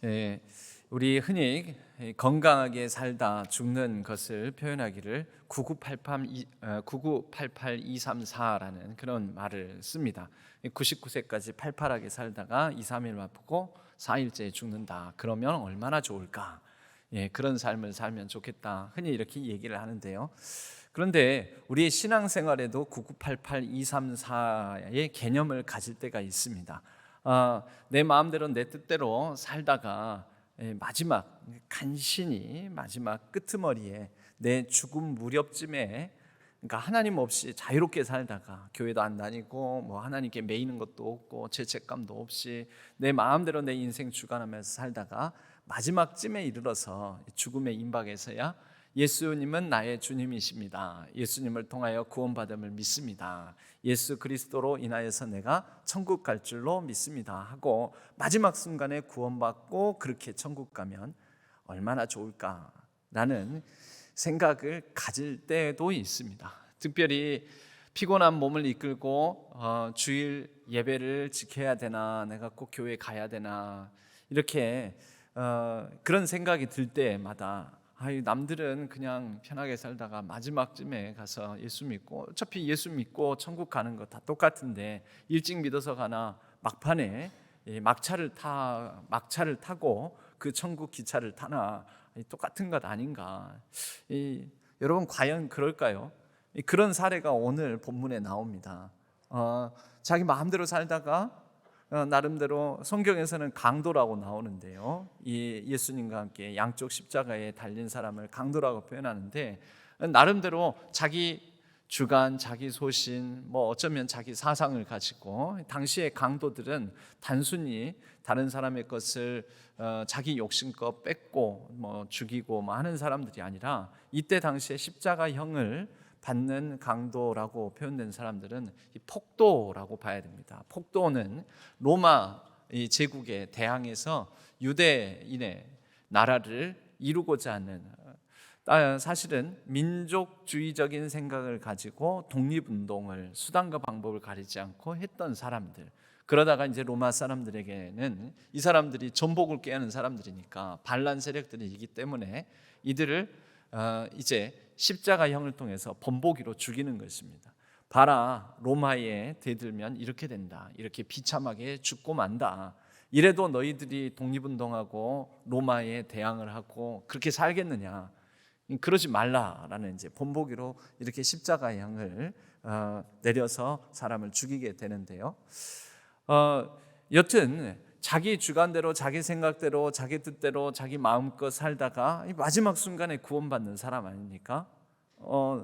예, 우리 흔히 건강하게 살다 죽는 것을 표현하기를 9988-234라는 그런 말을 씁니다. 99세까지 팔팔하게 살다가 2, 3일 아프고 4일째에 죽는다. 그러면 얼마나 좋을까? 그런 삶을 살면 좋겠다. 흔히 이렇게 얘기를 하는데요. 그런데 우리의 신앙생활에도 9988-234의 개념을 가질 때가 있습니다. 내 마음대로 내 뜻대로 살다가 마지막 간신히 마지막 끄트머리에 내 죽음 무렵쯤에, 그러니까 하나님 없이 자유롭게 살다가 교회도 안 다니고 뭐 하나님께 매이는 것도 없고 죄책감도 없이 내 마음대로 내 인생 주관하면서 살다가 마지막쯤에 이르러서 죽음의 임박에서야 예수님은 나의 주님이십니다. 예수님을 통하여 구원받음을 믿습니다. 예수 그리스도로 인하여서 내가 천국 갈 줄로 믿습니다 하고 마지막 순간에 구원받고 그렇게 천국 가면 얼마나 좋을까라는 생각을 가질 때도 있습니다. 특별히 피곤한 몸을 이끌고 주일 예배를 지켜야 되나, 내가 꼭 교회 가야 되나, 이렇게 그런 생각이 들 때마다 남들은 그냥 편하게 살다가 마지막쯤에 가서 예수 믿고, 어차피 예수 믿고 천국 가는 거 다 똑같은데 일찍 믿어서 가나 막판에 막차를 타고 그 천국 기차를 타나 똑같은 것 아닌가. 여러분 과연 그럴까요? 그런 사례가 오늘 본문에 나옵니다. 자기 마음대로 살다가 나름대로 성경에서는 강도라고 나오는데요. 이 예수님과 함께 양쪽 십자가에 달린 사람을 강도라고 표현하는데, 나름대로 자기 주관, 자기 소신, 뭐 어쩌면 자기 사상을 가지고, 당시의 강도들은 단순히 다른 사람의 것을 자기 욕심껏 뺏고 뭐 죽이고 뭐 하는 사람들이 아니라, 이때 당시에 십자가형을 받는 강도라고 표현된 사람들은 이 폭도라고 봐야 됩니다. 폭도는 로마 제국에 대항해서 유대인의 나라를 이루고자 하는, 사실은 민족주의적인 생각을 가지고 독립운동을 수단과 방법을 가리지 않고 했던 사람들. 그러다가 이제 로마 사람들에게는 이 사람들이 전복을 꾀하는 사람들이니까 반란 세력들이기 때문에 이들을 이제 십자가형을 통해서 번복이로 죽이는 것입니다. 봐라, 로마에 대들면 이렇게 된다, 이렇게 비참하게 죽고 만다. 이래도 너희들이 독립운동하고 로마에 대항을 하고 그렇게 살겠느냐? 그러지 말라라는 이제 본보기로 이렇게 십자가형을 내려서 사람을 죽이게 되는데요. 여튼 자기 주관대로, 자기 생각대로, 자기 뜻대로, 자기 마음껏 살다가 마지막 순간에 구원받는 사람 아닙니까?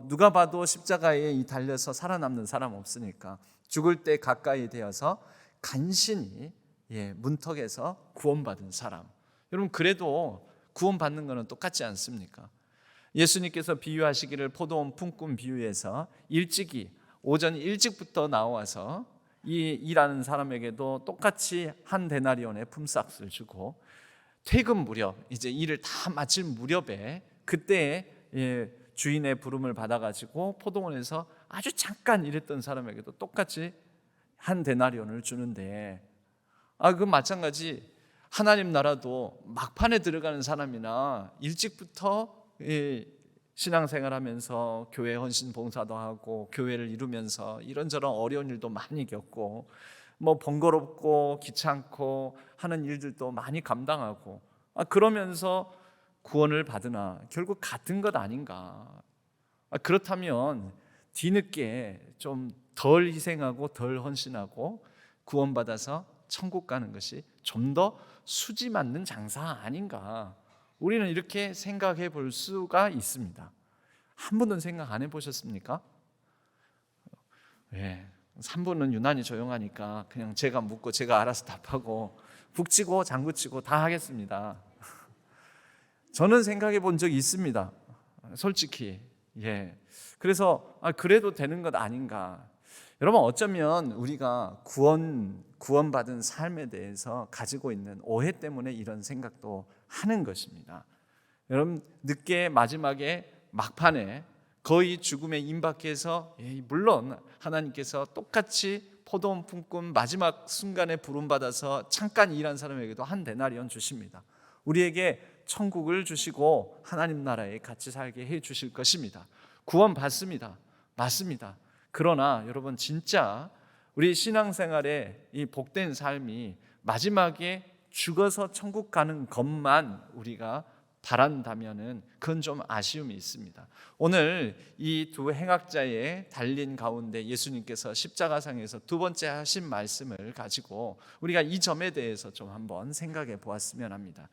누가 봐도 십자가에 달려서 살아남는 사람 없으니까 죽을 때 가까이 되어서 간신히 문턱에서 구원받은 사람. 여러분, 그래도 구원받는 것은 똑같지 않습니까? 예수님께서 비유하시기를 포도원 품꾼 비유에서 오전 일찍부터 나와서 이 일하는 사람에게도 똑같이 한 데나리온의 품삯을 주고, 퇴근 무렵, 이제 일을 다 마칠 무렵에 그때에 주인의 부름을 받아가지고 포도원에서 아주 잠깐 일했던 사람에게도 똑같이 한 데나리온을 주는데, 그 마찬가지 하나님 나라도 막판에 들어가는 사람이나 일찍부터 신앙생활하면서 교회 헌신 봉사도 하고 교회를 이루면서 이런저런 어려운 일도 많이 겪고 뭐 번거롭고 귀찮고 하는 일들도 많이 감당하고, 그러면서 구원을 받으나 결국 같은 것 아닌가. 그렇다면 뒤늦게 좀 덜 희생하고 덜 헌신하고 구원받아서 천국 가는 것이 좀 더 수지 맞는 장사 아닌가. 우리는 이렇게 생각해 볼 수가 있습니다. 한 분은 생각 안 해보셨습니까? 3분은 유난히 조용하니까 그냥 제가 묻고 제가 알아서 답하고 북치고 장구치고 다 하겠습니다. 저는 생각해 본 적이 있습니다, 솔직히. 그래서 그래도 되는 것 아닌가. 여러분, 어쩌면 우리가 구원받은 삶에 대해서 가지고 있는 오해 때문에 이런 생각도 하는 것입니다. 여러분, 늦게 마지막에 막판에 거의 죽음에 임박해서, 물론 하나님께서 똑같이 포도원 품꾼 마지막 순간에 부름받아서 잠깐 일한 사람에게도 한 데나리온 주십니다. 우리에게 천국을 주시고 하나님 나라에 같이 살게 해 주실 것입니다. 구원 받습니다. 맞습니다. 그러나 여러분, 진짜 우리 신앙생활의 이 복된 삶이 마지막에 죽어서 천국 가는 것만 우리가 바란다면은 그건 좀 아쉬움이 있습니다. 오늘 이 두 행악자의 달린 가운데 예수님께서 십자가상에서 두 번째 하신 말씀을 가지고 우리가 이 점에 대해서 좀 한번 생각해 보았으면 합니다.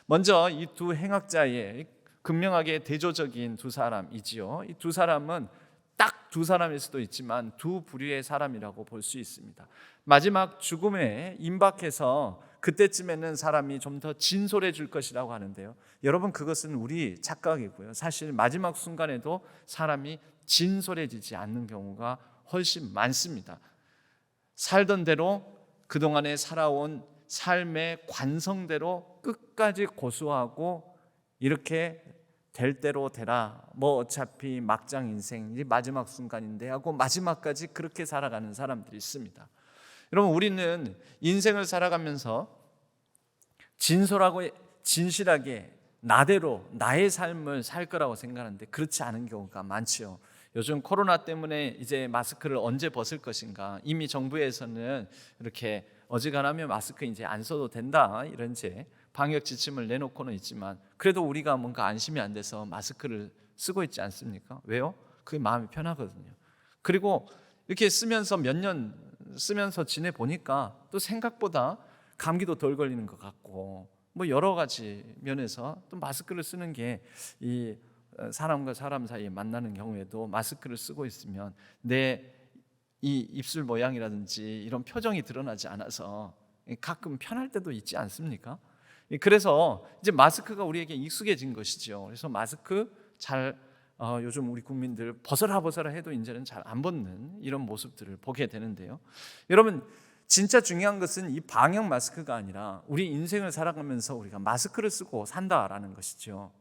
먼저 이 두 행악자의 극명하게 대조적인 두 사람이지요. 이 두 사람은 딱 두 사람일 수도 있지만 두 부류의 사람이라고 볼 수 있습니다. 마지막 죽음에 임박해서 그때쯤에는 사람이 좀 더 진솔해질 것이라고 하는데요, 여러분, 그것은 우리 착각이고요. 사실 마지막 순간에도 사람이 진솔해지지 않는 경우가 훨씬 많습니다. 살던 대로 그동안에 살아온 삶의 관성대로 끝까지 고수하고 이렇게 될 대로 되라, 뭐 어차피 막장 인생이 마지막 순간인데 하고 마지막까지 그렇게 살아가는 사람들이 있습니다. 여러분, 우리는 인생을 살아가면서 진솔하고 진실하게 나대로 나의 삶을 살 거라고 생각하는데 그렇지 않은 경우가 많죠. 요즘 코로나 때문에 이제 마스크를 언제 벗을 것인가, 이미 정부에서는 이렇게 어지간하면 마스크 이제 안 써도 된다, 이런 이제 방역 지침을 내놓고는 있지만 그래도 우리가 뭔가 안심이 안 돼서 마스크를 쓰고 있지 않습니까? 왜요? 그게 마음이 편하거든요. 그리고 이렇게 쓰면서 몇 년 쓰면서 지내 보니까 또 생각보다 감기도 덜 걸리는 것 같고, 뭐 여러 가지 면에서 또 마스크를 쓰는 게 이 사람과 사람 사이에 만나는 경우에도 마스크를 쓰고 있으면 내 이 입술 모양이라든지 이런 표정이 드러나지 않아서 가끔 편할 때도 있지 않습니까? 그래서 이제 마스크가 우리에게 익숙해진 것이죠. 그래서 마스크 잘 요즘 우리 국민들 벗어라 해도 이제는 잘 안 벗는 이런 모습들을 보게 되는데요. 여러분, 진짜 중요한 것은 이 방역 마스크가 아니라 우리 인생을 살아가면서 우리가 마스크를 쓰고 산다라는 것이죠.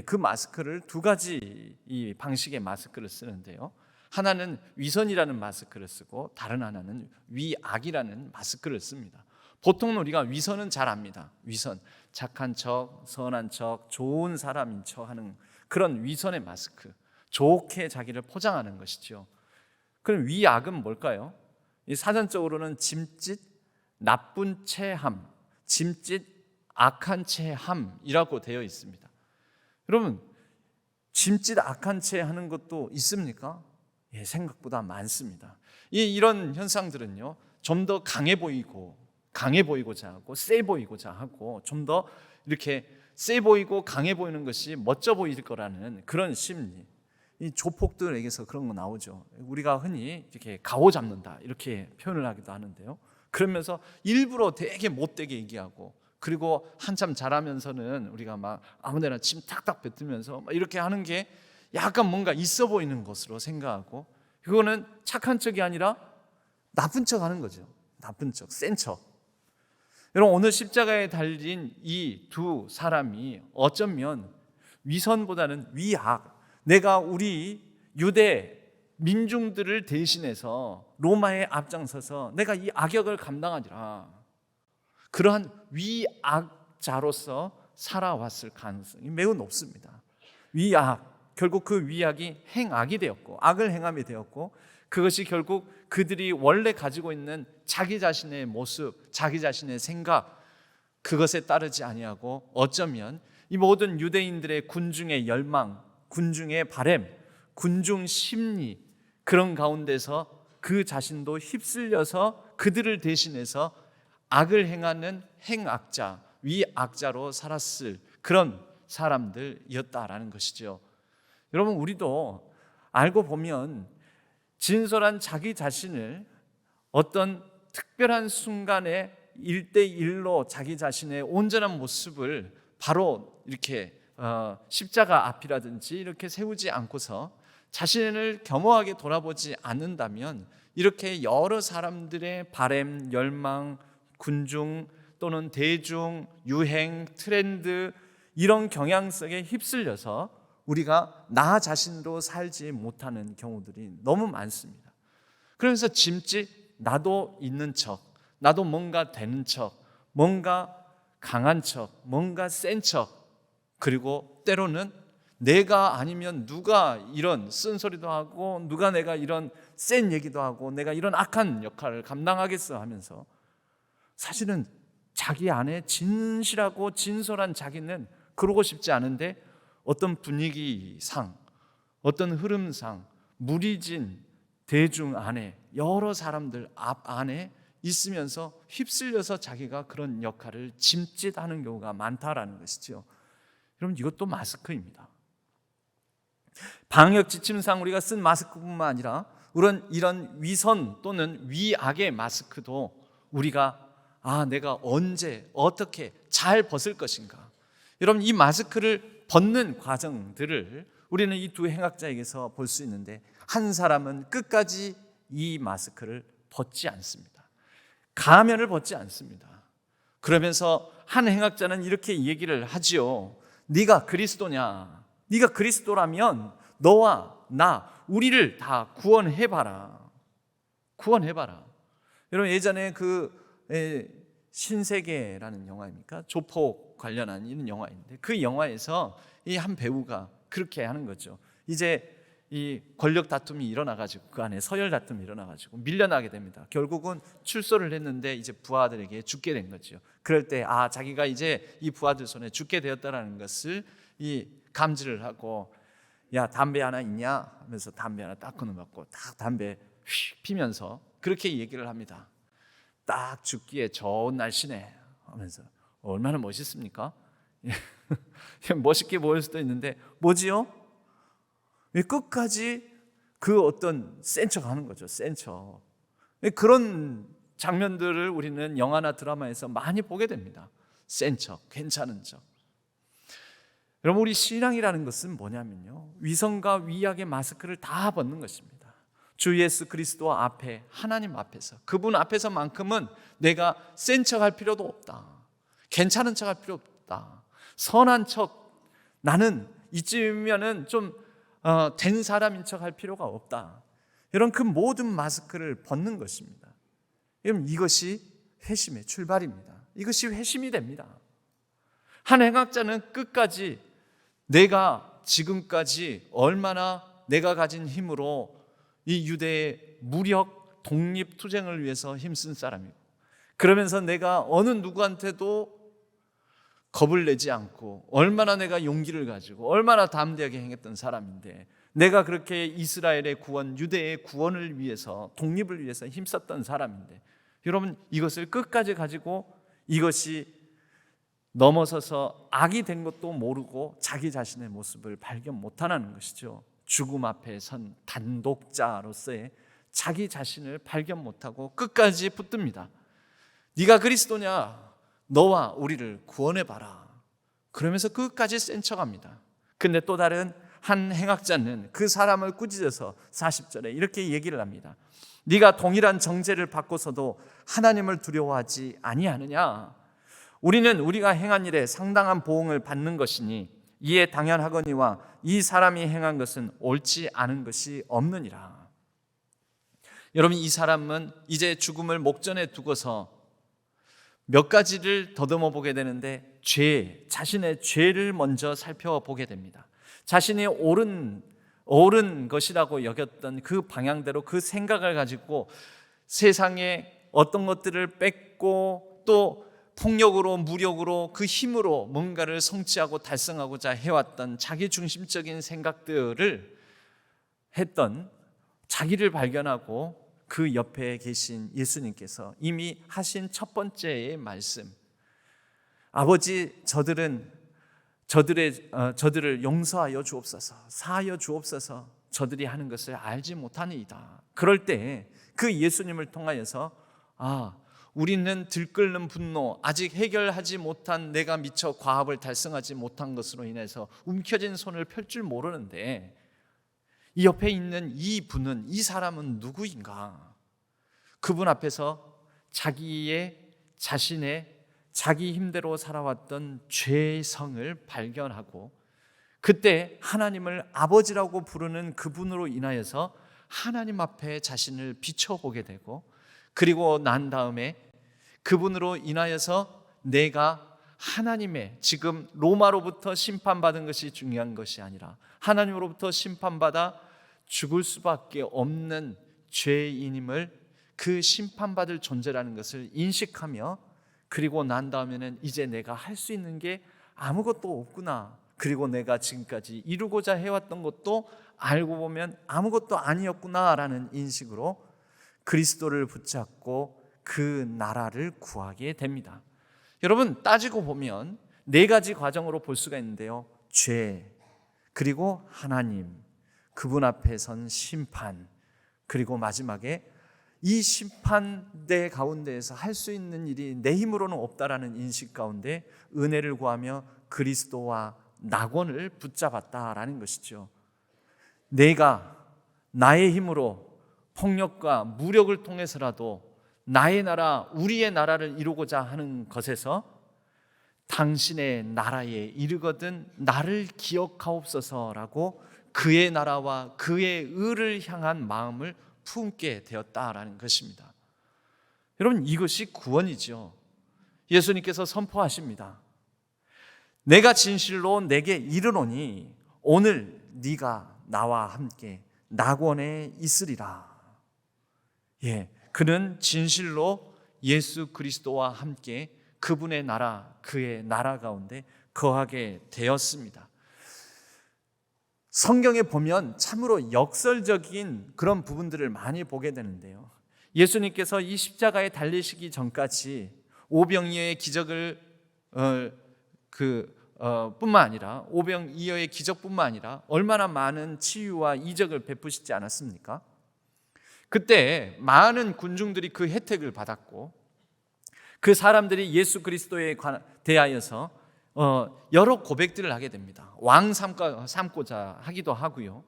그 마스크를 두 가지 이 방식의 마스크를 쓰는데요, 하나는 위선이라는 마스크를 쓰고 다른 하나는 위악이라는 마스크를 씁니다. 보통 우리가 위선은 잘 압니다. 위선, 착한 척, 선한 척, 좋은 사람인 척 하는 그런 위선의 마스크, 좋게 자기를 포장하는 것이죠. 그럼 위악은 뭘까요? 이 사전적으로는 짐짓, 나쁜 체함, 짐짓, 악한 체함이라고 되어 있습니다. 여러분, 짐짓, 악한 체 하는 것도 있습니까? 생각보다 많습니다. 이런 현상들은요, 좀 더 강해 보이고자 하고 세 보이고자 하고 좀 더 이렇게 세 보이고 강해 보이는 것이 멋져 보일 거라는 그런 심리, 이 조폭들에게서 그런 거 나오죠. 우리가 흔히 이렇게 가오 잡는다 이렇게 표현을 하기도 하는데요, 그러면서 일부러 되게 못되게 얘기하고, 그리고 한참 잘하면서는 우리가 막 아무데나 침 탁탁 뱉으면서 막 이렇게 하는 게 약간 뭔가 있어 보이는 것으로 생각하고, 그거는 착한 척이 아니라 나쁜 척 하는 거죠. 나쁜 척, 센 척. 여러분, 오늘 십자가에 달린 이 두 사람이 어쩌면 위선보다는 위악, 내가 우리 유대 민중들을 대신해서 로마에 앞장서서 내가 이 악역을 감당하리라, 그러한 위악자로서 살아왔을 가능성이 매우 높습니다. 위악, 결국 그 위악이 행악이 되었고 악을 행함이 되었고, 그것이 결국 그들이 원래 가지고 있는 자기 자신의 모습, 자기 자신의 생각, 그것에 따르지 아니하고 어쩌면 이 모든 유대인들의 군중의 열망, 군중의 바램, 군중 심리, 그런 가운데서 그 자신도 휩쓸려서 그들을 대신해서 악을 행하는 행악자, 위악자로 살았을 그런 사람들이었다라는 것이죠. 여러분, 우리도 알고 보면 진솔한 자기 자신을 어떤 특별한 순간에 1대1로 자기 자신의 온전한 모습을 바로 이렇게 십자가 앞이라든지 이렇게 세우지 않고서 자신을 겸허하게 돌아보지 않는다면 이렇게 여러 사람들의 바램, 열망, 군중 또는 대중, 유행, 트렌드, 이런 경향 속에 휩쓸려서 우리가 나 자신도 살지 못하는 경우들이 너무 많습니다. 그러면서 짐짓, 나도 있는 척, 나도 뭔가 되는 척, 뭔가 강한 척, 뭔가 센 척, 그리고 때로는 내가 아니면 누가 이런 쓴소리도 하고, 누가 내가 이런 센 얘기도 하고, 내가 이런 악한 역할을 감당하겠어 하면서 사실은 자기 안에 진실하고 진솔한 자기는 그러고 싶지 않은데 어떤 분위기상, 어떤 흐름상, 무리진 대중 안에, 여러 사람들 앞 안에 있으면서 휩쓸려서 자기가 그런 역할을 짐짓하는 경우가 많다라는 것이죠. 여러분, 이것도 마스크입니다. 방역 지침상 우리가 쓴 마스크뿐만 아니라 이런 위선 또는 위악의 마스크도 우리가 내가 언제 어떻게 잘 벗을 것인가. 여러분, 이 마스크를 벗는 과정들을 우리는 이 두 행악자에게서 볼 수 있는데, 한 사람은 끝까지 이 마스크를 벗지 않습니다. 가면을 벗지 않습니다. 그러면서 한 행악자는 이렇게 얘기를 하지요. 네가 그리스도냐? 네가 그리스도라면 너와 나, 우리를 다 구원해봐라. 구원해봐라. 여러분, 예전에 신세계라는 영화입니까? 조폭 관련한 이런 영화인데, 그 영화에서 이 한 배우가 그렇게 하는 거죠. 이제 이 권력 다툼이 일어나가지고, 그 안에 서열 다툼이 일어나가지고 밀려나게 됩니다. 결국은 출소를 했는데 이제 부하들에게 죽게 된 거죠. 그럴 때 자기가 이제 이 부하들 손에 죽게 되었다라는 것을 이 감지를 하고, 야, 담배 하나 있냐 하면서 담배 하나 딱 끊어갖고 딱 담배 휙 피면서 그렇게 얘기를 합니다. 딱 죽기에 좋은 날씨네 하면서. 얼마나 멋있습니까? 멋있게 보일 수도 있는데 뭐지요? 끝까지 그 어떤 센 척 하는 거죠. 센 척. 그런 장면들을 우리는 영화나 드라마에서 많이 보게 됩니다. 센 척, 괜찮은 척. 여러분, 우리 신앙이라는 것은 뭐냐면요, 위선과 위악의 마스크를 다 벗는 것입니다. 주 예수 그리스도 앞에, 하나님 앞에서, 그분 앞에서만큼은 내가 센 척할 필요도 없다. 괜찮은 척할 필요 없다. 선한 척, 나는 이쯤이면은 좀 된 사람인 척할 필요가 없다. 이런 그 모든 마스크를 벗는 것입니다. 여러분, 이것이 회심의 출발입니다. 이것이 회심이 됩니다. 한 행악자는 끝까지 내가 지금까지 얼마나 내가 가진 힘으로 이 유대의 무력 독립 투쟁을 위해서 힘쓴 사람이고, 그러면서 내가 어느 누구한테도 겁을 내지 않고 얼마나 내가 용기를 가지고 얼마나 담대하게 행했던 사람인데, 내가 그렇게 이스라엘의 구원, 유대의 구원을 위해서, 독립을 위해서 힘썼던 사람인데, 여러분, 이것을 끝까지 가지고 이것이 넘어서서 악이 된 것도 모르고 자기 자신의 모습을 발견 못하는 것이죠. 죽음 앞에 선 단독자로서의 자기 자신을 발견 못하고 끝까지 붙듭니다. 네가 그리스도냐? 너와 우리를 구원해봐라. 그러면서 끝까지 센 척합니다. 근데 또 다른 한 행악자는 그 사람을 꾸짖어서 40절에 이렇게 얘기를 합니다. 네가 동일한 정죄를 받고서도 하나님을 두려워하지 아니하느냐? 우리는 우리가 행한 일에 상당한 보응을 받는 것이니 이에 당연하거니와 이 사람이 행한 것은 옳지 않은 것이 없느니라. 여러분, 이 사람은 이제 죽음을 목전에 두고서 몇 가지를 더듬어 보게 되는데, 자신의 죄를 먼저 살펴보게 됩니다. 자신이 옳은 것이라고 여겼던 그 방향대로 그 생각을 가지고 세상에 어떤 것들을 뺏고 또 폭력으로, 무력으로, 그 힘으로 뭔가를 성취하고 달성하고자 해왔던 자기 중심적인 생각들을 했던 자기를 발견하고, 그 옆에 계신 예수님께서 이미 하신 첫 번째의 말씀, 아버지, 저들을 용서하여 주옵소서, 사하여 주옵소서, 저들이 하는 것을 알지 못하니이다. 그럴 때 그 예수님을 통하여서 우리는 들끓는 분노, 아직 해결하지 못한, 내가 미처 과업을 달성하지 못한 것으로 인해서 움켜진 손을 펼 줄 모르는데, 이 옆에 있는 이 분은, 이 사람은 누구인가? 그분 앞에서 자신의 자기 힘대로 살아왔던 죄성을 발견하고, 그때 하나님을 아버지라고 부르는 그분으로 인하여서 하나님 앞에 자신을 비춰보게 되고, 그리고 난 다음에 그분으로 인하여서 내가 하나님의 지금 로마로부터 심판받은 것이 중요한 것이 아니라 하나님으로부터 심판받아 죽을 수밖에 없는 죄인임을, 그 심판받을 존재라는 것을 인식하며, 그리고 난 다음에는 이제 내가 할 수 있는 게 아무것도 없구나, 그리고 내가 지금까지 이루고자 해왔던 것도 알고 보면 아무것도 아니었구나라는 인식으로 그리스도를 붙잡고 그 나라를 구하게 됩니다. 여러분, 따지고 보면 네 가지 과정으로 볼 수가 있는데요. 죄, 그리고 하나님, 그분 앞에 선 심판, 그리고 마지막에 이 심판대 가운데에서 할 수 있는 일이 내 힘으로는 없다라는 인식 가운데 은혜를 구하며 그리스도와 낙원을 붙잡았다라는 것이죠. 내가 나의 힘으로 폭력과 무력을 통해서라도 나의 나라, 우리의 나라를 이루고자 하는 것에서 당신의 나라에 이르거든 나를 기억하옵소서라고 그의 나라와 그의 의를 향한 마음을 품게 되었다라는 것입니다. 여러분, 이것이 구원이죠. 예수님께서 선포하십니다. 내가 진실로 내게 이르노니 오늘 네가 나와 함께 낙원에 있으리라. 그는 진실로 예수 그리스도와 함께 그분의 나라, 그의 나라 가운데 거하게 되었습니다. 성경에 보면 참으로 역설적인 그런 부분들을 많이 보게 되는데요. 예수님께서 이 십자가에 달리시기 전까지 오병이어의 기적을 뿐만 아니라 오병이어의 기적뿐만 아니라 얼마나 많은 치유와 이적을 베푸시지 않았습니까? 그때 많은 군중들이 그 혜택을 받았고, 그 사람들이 예수 그리스도에 대하여서 여러 고백들을 하게 됩니다. 왕 삼고자 하기도 하고요.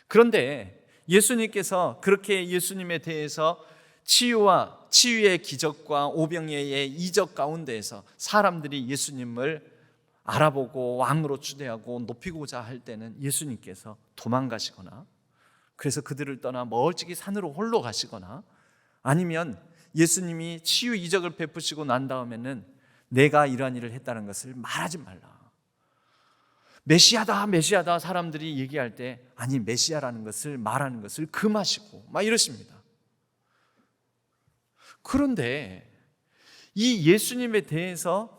그런데 예수님께서 그렇게 예수님에 대해서 치유의 기적과 오병이어의 이적 가운데에서 사람들이 예수님을 알아보고 왕으로 추대하고 높이고자 할 때는 예수님께서 도망가시거나, 그래서 그들을 떠나 멀찍이 산으로 홀로 가시거나, 아니면 예수님이 치유 이적을 베푸시고 난 다음에는 내가 이러한 일을 했다는 것을 말하지 말라. 메시아다, 메시아다 사람들이 얘기할 때 아니 메시아라는 것을 말하는 것을 금하시고 막 이러십니다. 그런데 이 예수님에 대해서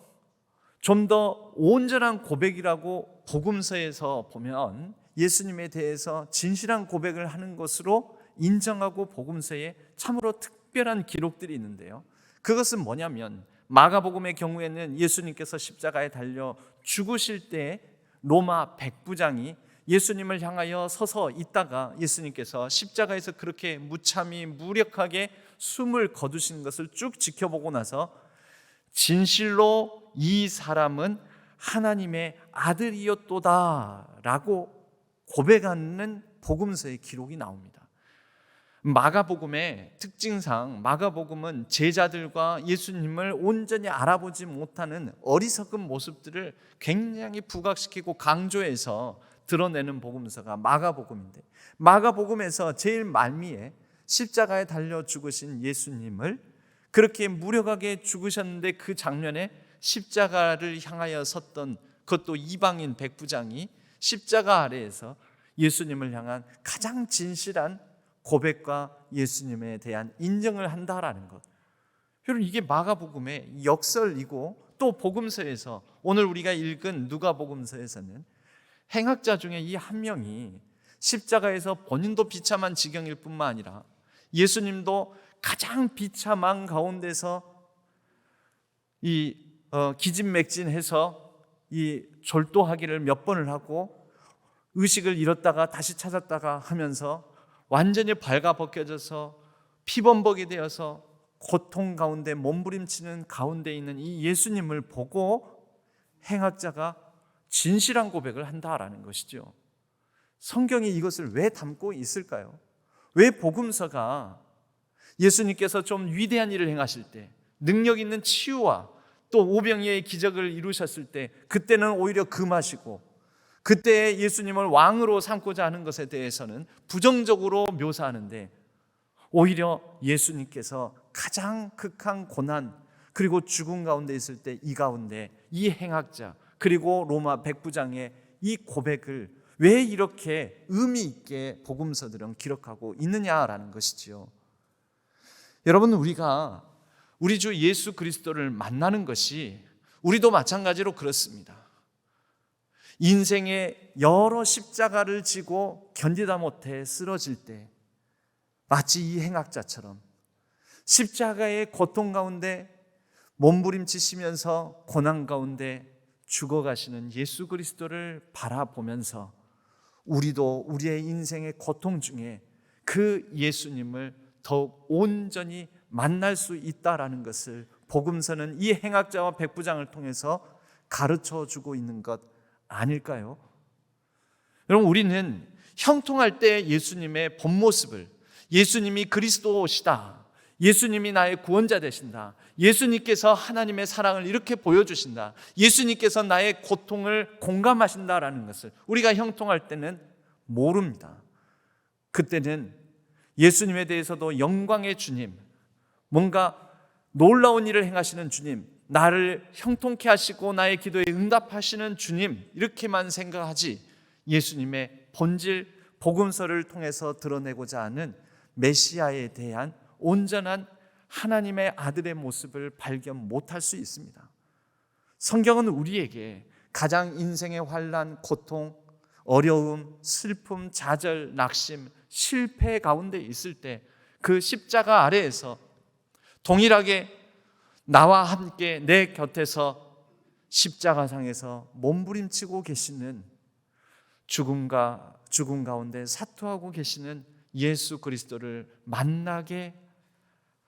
좀 더 온전한 고백이라고 복음서에서 보면 예수님에 대해서 진실한 고백을 하는 것으로 인정하고 복음서에 참으로 특별한 기록들이 있는데요. 그것은 뭐냐면 마가복음의 경우에는 예수님께서 십자가에 달려 죽으실 때 로마 백부장이 예수님을 향하여 서서 있다가 예수님께서 십자가에서 그렇게 무참히 무력하게 숨을 거두신 것을 쭉 지켜보고 나서 진실로 이 사람은 하나님의 아들이었도다 라고 고백하는 복음서의 기록이 나옵니다. 마가복음의 특징상 마가복음은 제자들과 예수님을 온전히 알아보지 못하는 어리석은 모습들을 굉장히 부각시키고 강조해서 드러내는 복음서가 마가복음인데, 마가복음에서 제일 말미에 십자가에 달려 죽으신 예수님을 그렇게 무력하게 죽으셨는데 그 장면에 십자가를 향하여 섰던 그것도 이방인 백부장이 십자가 아래에서 예수님을 향한 가장 진실한 고백과 예수님에 대한 인정을 한다라는 것. 여러분, 이게 마가복음의 역설이고, 또 복음서에서 오늘 우리가 읽은 누가복음서에서는 행악자 중에 이 한 명이 십자가에서 본인도 비참한 지경일 뿐만 아니라 예수님도 가장 비참한 가운데서 기진맥진해서 이 졸도하기를 몇 번을 하고 의식을 잃었다가 다시 찾았다가 하면서 완전히 발가벗겨져서 피범벅이 되어서 고통 가운데 몸부림치는 가운데 있는 이 예수님을 보고 행악자가 진실한 고백을 한다라는 것이죠. 성경이 이것을 왜 담고 있을까요? 왜 복음서가 예수님께서 좀 위대한 일을 행하실 때, 능력 있는 치유와 또 오병이어의 기적을 이루셨을 때 그때는 오히려 금하시고, 그때 예수님을 왕으로 삼고자 하는 것에 대해서는 부정적으로 묘사하는데, 오히려 예수님께서 가장 극한 고난 그리고 죽음 가운데 있을 때 이 가운데 이 행악자 그리고 로마 백부장의 이 고백을 왜 이렇게 의미 있게 복음서들은 기록하고 있느냐라는 것이지요. 여러분, 우리가 우리 주 예수 그리스도를 만나는 것이 우리도 마찬가지로 그렇습니다. 인생의 여러 십자가를 지고 견디다 못해 쓰러질 때 마치 이 행악자처럼 십자가의 고통 가운데 몸부림치시면서 고난 가운데 죽어가시는 예수 그리스도를 바라보면서 우리도 우리의 인생의 고통 중에 그 예수님을 더욱 온전히 만날 수 있다라는 것을 복음서는 이 행악자와 백부장을 통해서 가르쳐주고 있는 것 아닐까요? 여러분, 우리는 형통할 때 예수님의 본 모습을, 예수님이 그리스도시다, 예수님이 나의 구원자 되신다, 예수님께서 하나님의 사랑을 이렇게 보여주신다, 예수님께서 나의 고통을 공감하신다라는 것을 우리가 형통할 때는 모릅니다. 그때는 예수님에 대해서도 영광의 주님, 뭔가 놀라운 일을 행하시는 주님, 나를 형통케 하시고 나의 기도에 응답하시는 주님, 이렇게만 생각하지 예수님의 본질 복음서를 통해서 드러내고자 하는 메시아에 대한 온전한 하나님의 아들의 모습을 발견 못할 수 있습니다. 성경은 우리에게 가장 인생의 환난, 고통, 어려움, 슬픔, 좌절, 낙심, 실패 가운데 있을 때 그 십자가 아래에서 동일하게 나와 함께 내 곁에서 십자가상에서 몸부림치고 계시는 죽음 가운데 사투하고 계시는 예수 그리스도를 만나게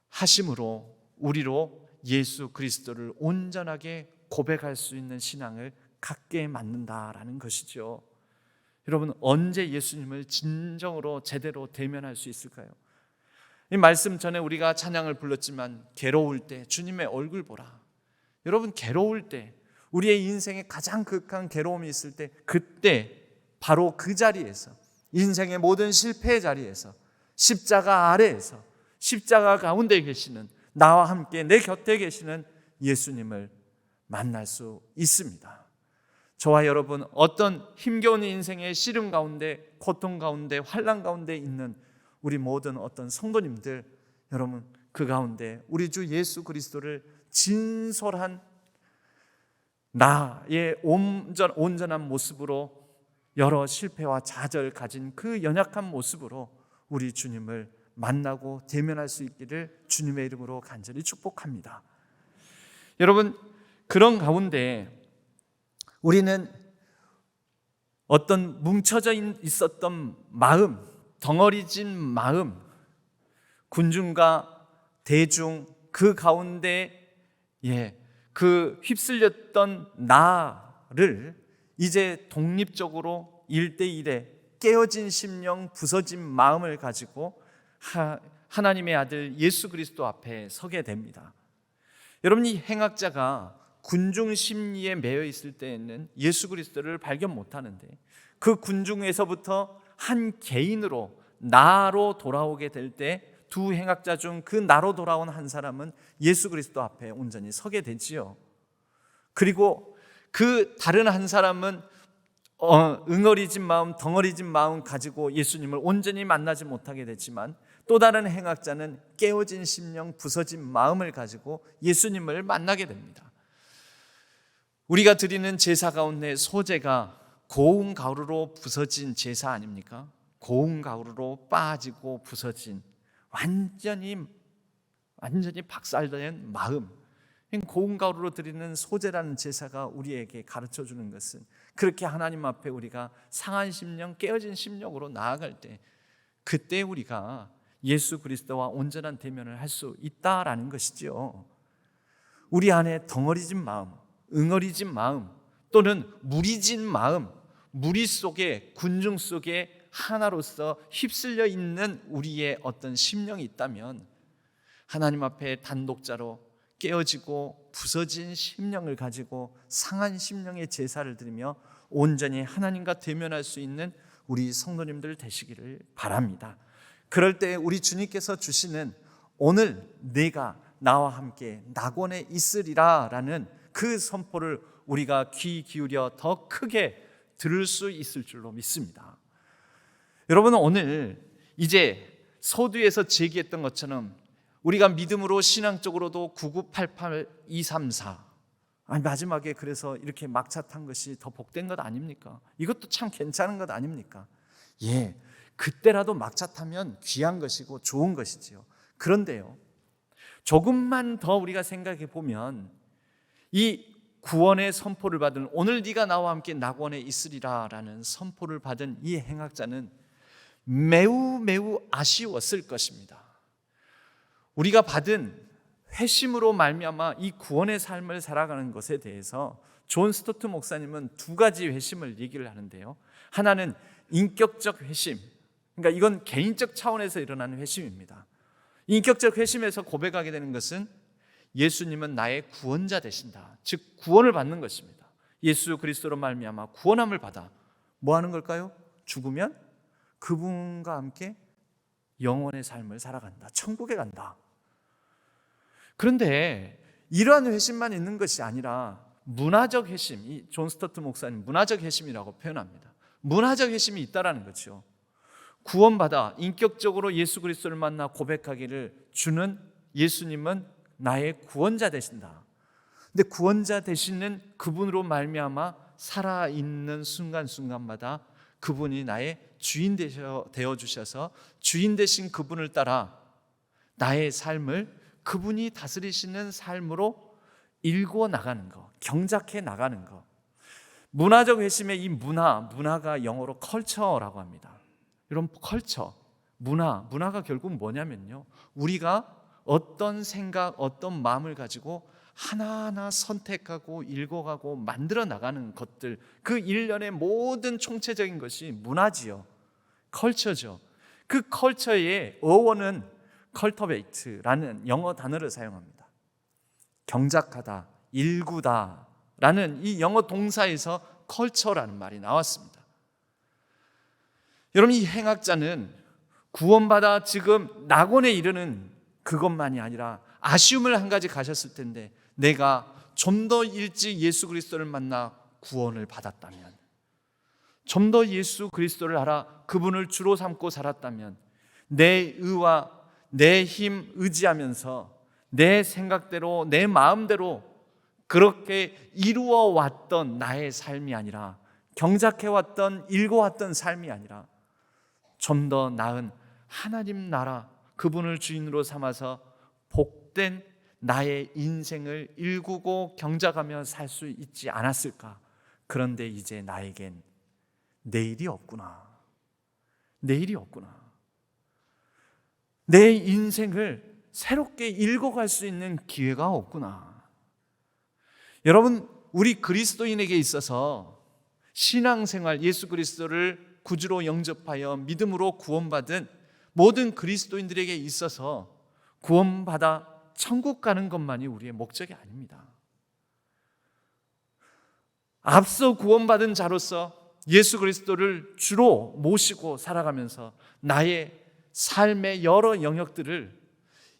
하심으로 우리로 예수 그리스도를 온전하게 고백할 수 있는 신앙을 갖게 만든다라는 것이죠. 여러분, 언제 예수님을 진정으로 제대로 대면할 수 있을까요? 이 말씀 전에 우리가 찬양을 불렀지만 괴로울 때 주님의 얼굴 보라. 여러분, 괴로울 때, 우리의 인생에 가장 극한 괴로움이 있을 때, 그때 바로 그 자리에서, 인생의 모든 실패의 자리에서, 십자가 아래에서, 십자가 가운데 계시는, 나와 함께 내 곁에 계시는 예수님을 만날 수 있습니다. 저와 여러분, 어떤 힘겨운 인생의 시름 가운데, 고통 가운데, 환난 가운데 있는 우리 모든 어떤 성도님들, 여러분, 그 가운데 우리 주 예수 그리스도를 진솔한 나의 온전한 모습으로, 여러 실패와 좌절 가진 그 연약한 모습으로 우리 주님을 만나고 대면할 수 있기를 주님의 이름으로 간절히 축복합니다. 여러분, 그런 가운데 우리는 어떤 뭉쳐져 있었던 마음, 덩어리진 마음, 군중과 대중 그 가운데 그 휩쓸렸던 나를 이제 독립적으로 1대1에 깨어진 심령, 부서진 마음을 가지고 하나님의 아들 예수 그리스도 앞에 서게 됩니다. 여러분, 이 행악자가 군중 심리에 매여 있을 때에는 예수 그리스도를 발견 못하는데 그 군중에서부터 한 개인으로 나로 돌아오게 될 때 두 행악자 중 그 나로 돌아온 한 사람은 예수 그리스도 앞에 온전히 서게 되지요. 그리고 그 다른 한 사람은 응어리진 마음, 덩어리진 마음 가지고 예수님을 온전히 만나지 못하게 되지만 또 다른 행악자는 깨어진 심령, 부서진 마음을 가지고 예수님을 만나게 됩니다. 우리가 드리는 제사 가운데 소제가 고운 가루로 부서진 제사 아닙니까? 고운 가루로 빠지고 부서진 완전히 박살된 마음, 고운 가루로 드리는 소제라는 제사가 우리에게 가르쳐주는 것은 그렇게 하나님 앞에 우리가 상한 심령, 깨어진 심령으로 나아갈 때 그때 우리가 예수 그리스도와 온전한 대면을 할 수 있다라는 것이죠. 우리 안에 덩어리진 마음, 응어리진 마음 또는 무리진 마음, 무리 속에, 군중 속에 하나로서 휩쓸려 있는 우리의 어떤 심령이 있다면 하나님 앞에 단독자로 깨어지고 부서진 심령을 가지고 상한 심령의 제사를 드리며 온전히 하나님과 대면할 수 있는 우리 성도님들 되시기를 바랍니다. 그럴 때 우리 주님께서 주시는 오늘 내가 나와 함께 낙원에 있으리라 라는 그 선포를 우리가 귀 기울여 더 크게 들을 수 있을 줄로 믿습니다. 여러분은 오늘 이제 서두에서 제기했던 것처럼 우리가 믿음으로 신앙적으로도 9988234 마지막에 그래서 이렇게 막차 탄 것이 더 복된 것 아닙니까? 이것도 참 괜찮은 것 아닙니까? 예, 그때라도 막차 타면 귀한 것이고 좋은 것이지요. 그런데요, 조금만 더 우리가 생각해 보면 이 구원의 선포를 받은 오늘 네가 나와 함께 낙원에 있으리라 라는 선포를 받은 이 행악자는 매우 아쉬웠을 것입니다. 우리가 받은 회심으로 말미암아 이 구원의 삶을 살아가는 것에 대해서 존 스토트 목사님은 두 가지 회심을 얘기를 하는데요. 하나는 인격적 회심, 그러니까 이건 개인적 차원에서 일어나는 회심입니다. 인격적 회심에서 고백하게 되는 것은 예수님은 나의 구원자 되신다, 즉 구원을 받는 것입니다. 예수 그리스도로 말미암아 구원함을 받아 뭐 하는 걸까요? 죽으면 그분과 함께 영원의 삶을 살아간다, 천국에 간다. 그런데 이러한 회심만 있는 것이 아니라 문화적 회심, 이 존 스토트 목사님 문화적 회심이라고 표현합니다. 문화적 회심이 있다라는 거죠. 구원받아 인격적으로 예수 그리스도를 만나 고백하기를 주는 예수님은 나의 구원자 되신다. 근데 구원자 되시는 그분으로 말미암아 살아있는 순간순간마다 그분이 나의 주인 되어 주셔서 주인 되신 그분을 따라 나의 삶을 그분이 다스리시는 삶으로 일구어 나가는 것, 경작해 나가는 것. 문화적 회심의 이 문화가 영어로 컬처라고 합니다. 이런 컬처, 문화가 결국 뭐냐면요, 우리가 어떤 생각, 어떤 마음을 가지고 하나하나 선택하고 읽어가고 만들어 나가는 것들, 그 일련의 모든 총체적인 것이 문화지요, 컬처죠. 그 컬처의 어원은 cultivate라는 영어 단어를 사용합니다. 경작하다, 일구다 라는 이 영어 동사에서 컬처라는 말이 나왔습니다. 여러분, 이 행악자는 구원받아 지금 낙원에 이르는 그것만이 아니라 아쉬움을 한 가지 가졌을 텐데, 내가 좀 더 일찍 예수 그리스도를 만나 구원을 받았다면, 좀 더 예수 그리스도를 알아 그분을 주로 삼고 살았다면, 내 의와 내 힘 의지하면서 내 생각대로 내 마음대로 그렇게 이루어 왔던 나의 삶이 아니라, 경작해 왔던 읽어왔던 삶이 아니라 좀 더 나은 하나님 나라 그분을 주인으로 삼아서 복된 나의 인생을 일구고 경작하며 살 수 있지 않았을까? 그런데 이제 나에겐 내일이 없구나. 내일이 없구나. 내 인생을 새롭게 읽어갈 수 있는 기회가 없구나. 여러분, 우리 그리스도인에게 있어서 신앙생활, 예수 그리스도를 구주로 영접하여 믿음으로 구원받은 모든 그리스도인들에게 있어서 구원받아 천국 가는 것만이 우리의 목적이 아닙니다. 앞서 구원받은 자로서 예수 그리스도를 주로 모시고 살아가면서 나의 삶의 여러 영역들을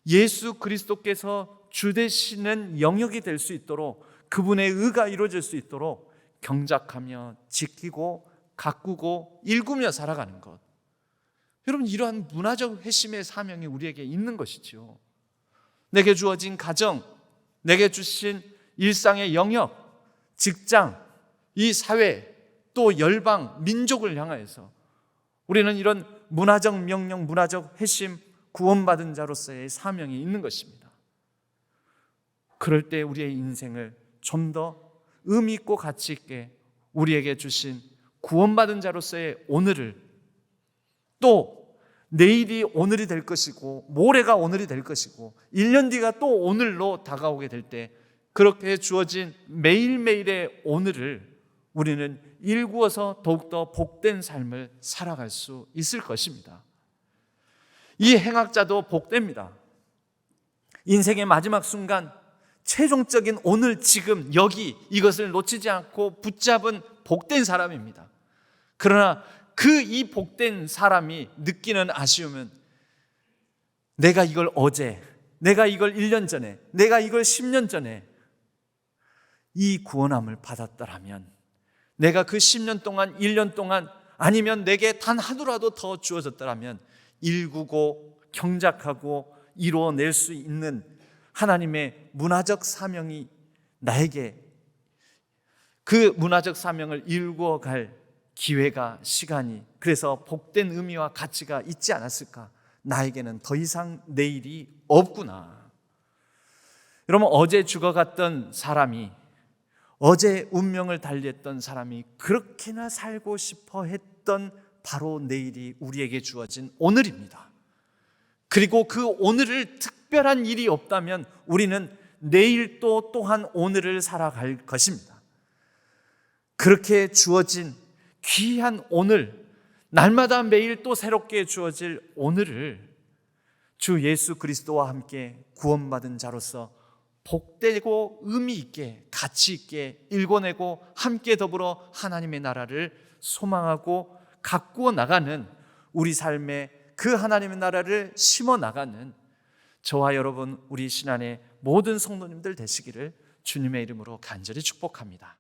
예수 그리스도께서 주 되시는 영역이 될 수 있도록, 그분의 의가 이루어질 수 있도록 경작하며 지키고 가꾸고 일구며 살아가는 것. 여러분, 이러한 문화적 회심의 사명이 우리에게 있는 것이죠. 내게 주어진 가정, 내게 주신 일상의 영역, 직장, 이 사회, 또 열방, 민족을 향하여서 우리는 이런 문화적 명령, 문화적 회심, 구원받은 자로서의 사명이 있는 것입니다. 그럴 때 우리의 인생을 좀 더 의미 있고 가치 있게 우리에게 주신 구원받은 자로서의 오늘을, 또 내일이 오늘이 될 것이고 모레가 오늘이 될 것이고 1년 뒤가 또 오늘로 다가오게 될 때, 그렇게 주어진 매일매일의 오늘을 우리는 일구어서 더욱더 복된 삶을 살아갈 수 있을 것입니다. 이 행악자도 복됩니다. 인생의 마지막 순간, 최종적인 오늘, 지금, 여기, 이것을 놓치지 않고 붙잡은 복된 사람입니다. 그러나 이 복된 사람이 느끼는 아쉬움은 내가 이걸 어제, 내가 이걸 1년 전에, 내가 이걸 10년 전에 이 구원함을 받았더라면, 내가 그 10년 동안, 1년 동안, 아니면 내게 단 하루라도 더 주어졌더라면 일구고 경작하고 이루어낼 수 있는 하나님의 문화적 사명이 나에게, 그 문화적 사명을 이루어갈 기회가, 시간이, 그래서 복된 의미와 가치가 있지 않았을까? 나에게는 더 이상 내일이 없구나. 여러분, 어제 죽어갔던 사람이, 어제 운명을 달리했던 사람이 그렇게나 살고 싶어 했던 바로 내일이 우리에게 주어진 오늘입니다. 그리고 그 오늘을 특별한 일이 없다면 우리는 내일 또한 오늘을 살아갈 것입니다. 그렇게 주어진 귀한 오늘, 날마다 매일 또 새롭게 주어질 오늘을 주 예수 그리스도와 함께 구원받은 자로서 복되고 의미 있게, 가치 있게 일궈내고 함께 더불어 하나님의 나라를 소망하고 가꾸어 나가는, 우리 삶에 그 하나님의 나라를 심어 나가는 저와 여러분, 우리 신안의 모든 성도님들 되시기를 주님의 이름으로 간절히 축복합니다.